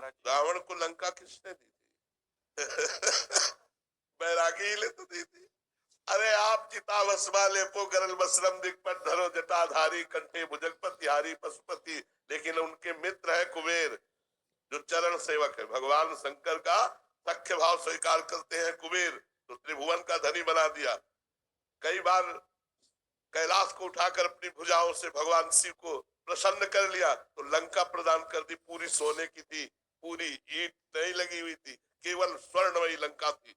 महाराज। रावण को लंका किसने दी थी? बैरागी ले तो दी थी। अरे आप चिता भस्मा लेपो गरल वस्त्रम दिक्पट धरो जटाधारी कंठे भुजगपतिहारी पशुपति, लेकिन उनके मित्र है कुबेर जो चरण सेवक है। भगवान शंकर का सख्य भाव स्वीकार करते हैं कुबेर, तो त्रिभुवन का धनी बना दिया। कई बार कैलाश को उठाकर अपनी भुजाओं से भगवान शिव को प्रसन्न कर लिया, तो लंका प्रदान कर दी। पूरी सोने की थी, पूरी ईंट नहीं लगी हुई थी, केवल स्वर्णमयी लंका थी।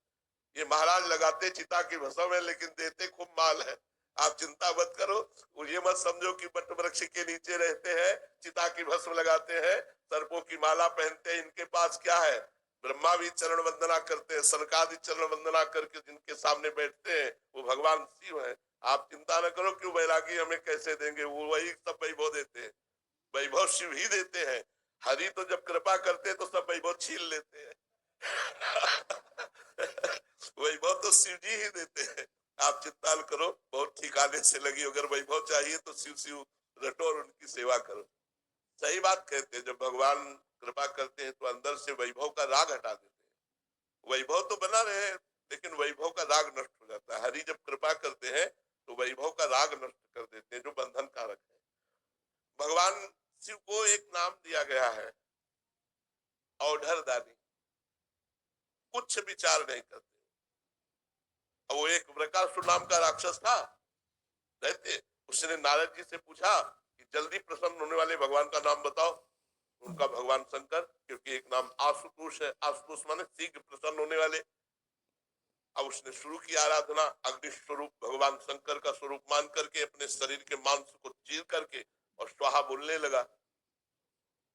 ये महाराज लगाते चिता की भस्म है, लेकिन देते खूब माल है। आप चिंता मत करो, ये मत समझो कि बट वृक्ष के नीचे रहते हैं, चिता की भस्म लगाते हैं, सर्पों की माला पहनते हैं। इनके पास क्या है? ब्रह्मा भी चरण वंदना करते हैं, सनकादि चरण वंदना करके जिनके सामने बैठते हैं वो भगवान शिव है। आप चिंता न करो कि वैरागी हमें कैसे देंगे, वो वही सब वैभव देते हैं। वैभव शिव ही देते हैं। हरि तो जब कृपा करते हैं तो सब वैभव छीन लेते हैं। वैभव तो शिव जी ही देते हैं। आप चिंता न करो, बहुत ठिकाने से लगी। अगर वैभव चाहिए तो शिव शिव रटो और उनकी सेवा करो। सही बात कहते हैं, जब भगवान कृपा करते हैं तो अंदर से वैभव का राग हटा देते हैं। वैभव तो बना रहे, लेकिन वैभव का राग नष्ट हो जाता है। हरि जब कृपा करते हैं तो वैभव का राग नष्ट कर देते हैं, जो बंधन कारक है। भगवान शिव को एक नाम दिया गया है, औढ़र दानी। कुछ विचार नहीं करते। अब वो एक वृकासुर नाम का राक्षस था, रहते। उसने नारद जी से पूछा कि जल्दी प्रसन्न होने वाले भगवान का नाम बताओ। उनका भगवान शंकर, क्योंकि एक नाम आशुतोष है, आशुतोष माने शीघ्र प्रसन्न होने वाले। अब उसने शुरू की आराधना, अग्नि स्वरूप भगवान शंकर का स्वरूप मान करके अपने शरीर के मांस को चीर करके और स्वाहा बोलने लगा।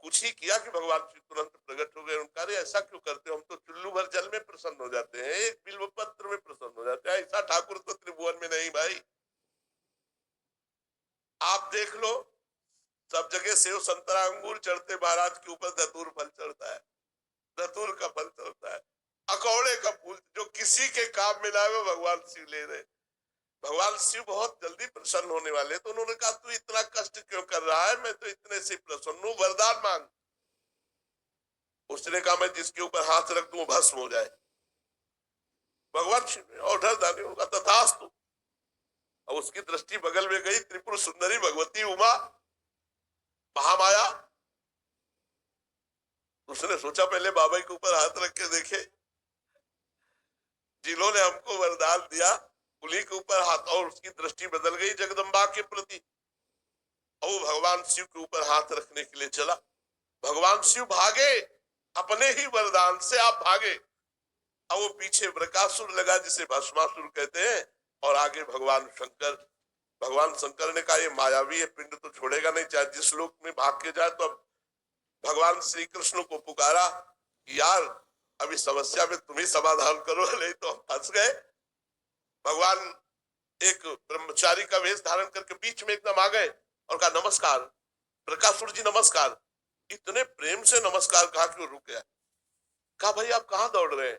कुछ ही किया कि भगवान श्री तुरंत प्रकट हो गए। उनका अरे ऐसा क्यों करते हो, हम तो चुल्लू भर जल में प्रसन्न हो जाते हैं, एक बिल्व पत्र में प्रसन्न हो जाते हैं, ऐसा ठाकुर तो त्रिभुवन में नहीं भाई। आप देख लो, सब जगह सेव संतरा अंगूर चढ़ते, महाराज के ऊपर धतूर फल चढ़ता है, धतूर का फल चढ़ता है, अकौड़े का फूल, जो किसी के काम में ना हो भगवान शिव ले रहे। भगवान शिव बहुत जल्दी प्रसन्न होने वाले, तो उन्होंने कहा तू इतना कष्ट क्यों कर रहा है, मैं तो इतने से प्रसन्न हूं, वरदान मांग। उसने कहा मैं जिसके ऊपर हाथ रख दूं भस्म हो जाए। भगवान शिव ने औढ़र दानी होगा तथास्तु। अब उसकी दृष्टि बगल में गई, त्रिपुर सुंदरी भगवती उमा महामाया। उसने सोचा पहले बाबा के ऊपर हाथ रख के देखे, जिन्होंने हमको वरदान दिया उन्हीं के ऊपर हाथ, और उसकी दृष्टि बदल गई जगदम्बा के प्रति, और वो भगवान शिव के ऊपर हाथ रखने के लिए चला। भगवान शिव भागे, अपने ही वरदान से आप भागे। अब वो पीछे वृकासुर लगा, जिसे भस्मासुर कहते हैं, और आगे भगवान शंकर। भगवान शंकर ने कहा ये मायावी है, पिंड तो छोड़ेगा नहीं, चाहे जिस लोक में भाग के जाए। तो अब भगवान श्री कृष्ण को पुकारा कि यार अभी समस्या में तुम ही समाधान करो, नहीं तो हम फंस गए। भगवान एक ब्रह्मचारी का वेश धारण करके बीच में एकदम आ गए और कहा नमस्कार प्रकाशुर जी, नमस्कार। इतने प्रेम से नमस्कार कहा कि वो रुक गया। कहा भाई आप कहाँ दौड़ रहे हैं?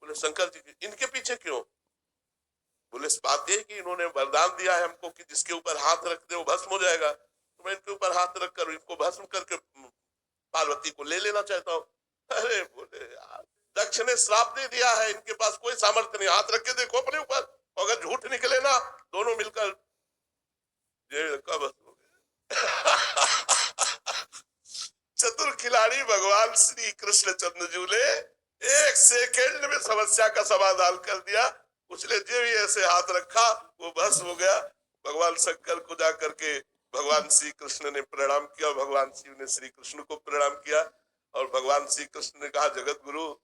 बोले शंकर जी इनके पीछे क्यों? बोले इस बात ये कि इन्होंने वरदान दिया है हमको कि जिसके ऊपर हाथ रख दे वो भस्म हो जाएगा, तो मैं इनके ऊपर हाथ रख कर इनको भस्म करके पार्वती को ले लेना चाहता हूँ। अरे बोले यार दक्ष ने श्राप दे दिया है, इनके पास कोई सामर्थ्य नहीं, हाथ रख के देखो अपने ऊपर, अगर झूठ निकले ना दोनों मिलकर भस्म हो गए। चतुर खिलाड़ी भगवान श्री कृष्ण चंद्रजू ने एक सेकंड में समस्या का समाधान कर दिया। उसने जो ही ऐसे हाथ रखा वो भस्म हो गया। भगवान शंकर को जा करके भगवान श्री कृष्ण ने प्रणाम किया, भगवान शिव ने श्री कृष्ण को प्रणाम किया, और भगवान श्री कृष्ण ने कहा जगत गुरु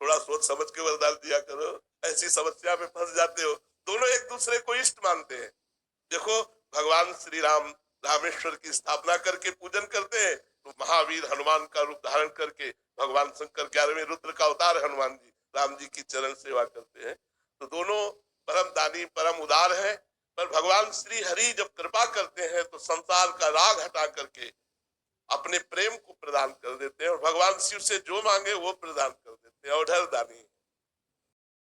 थोड़ा सोच समझ के वरदान दिया करो, ऐसी समस्या में फंस जाते हो। दोनों एक दूसरे को इष्ट मानते हैं। देखो भगवान श्री राम रामेश्वर की स्थापना करके पूजन करते हैं, तो महावीर हनुमान का रूप धारण करके भगवान शंकर 11वें रुद्र का अवतार हनुमान जी राम जी की चरण सेवा करते हैं। तो दोनों परम दानी परम उदार हैं। पर भगवान श्री हरि जब कृपा करते हैं तो संसार का राग हटा करके अपने प्रेम को प्रदान कर देते हैं, और भगवान शिव से जो मांगे वो प्रदान कर देते हैं। औढ़र दानी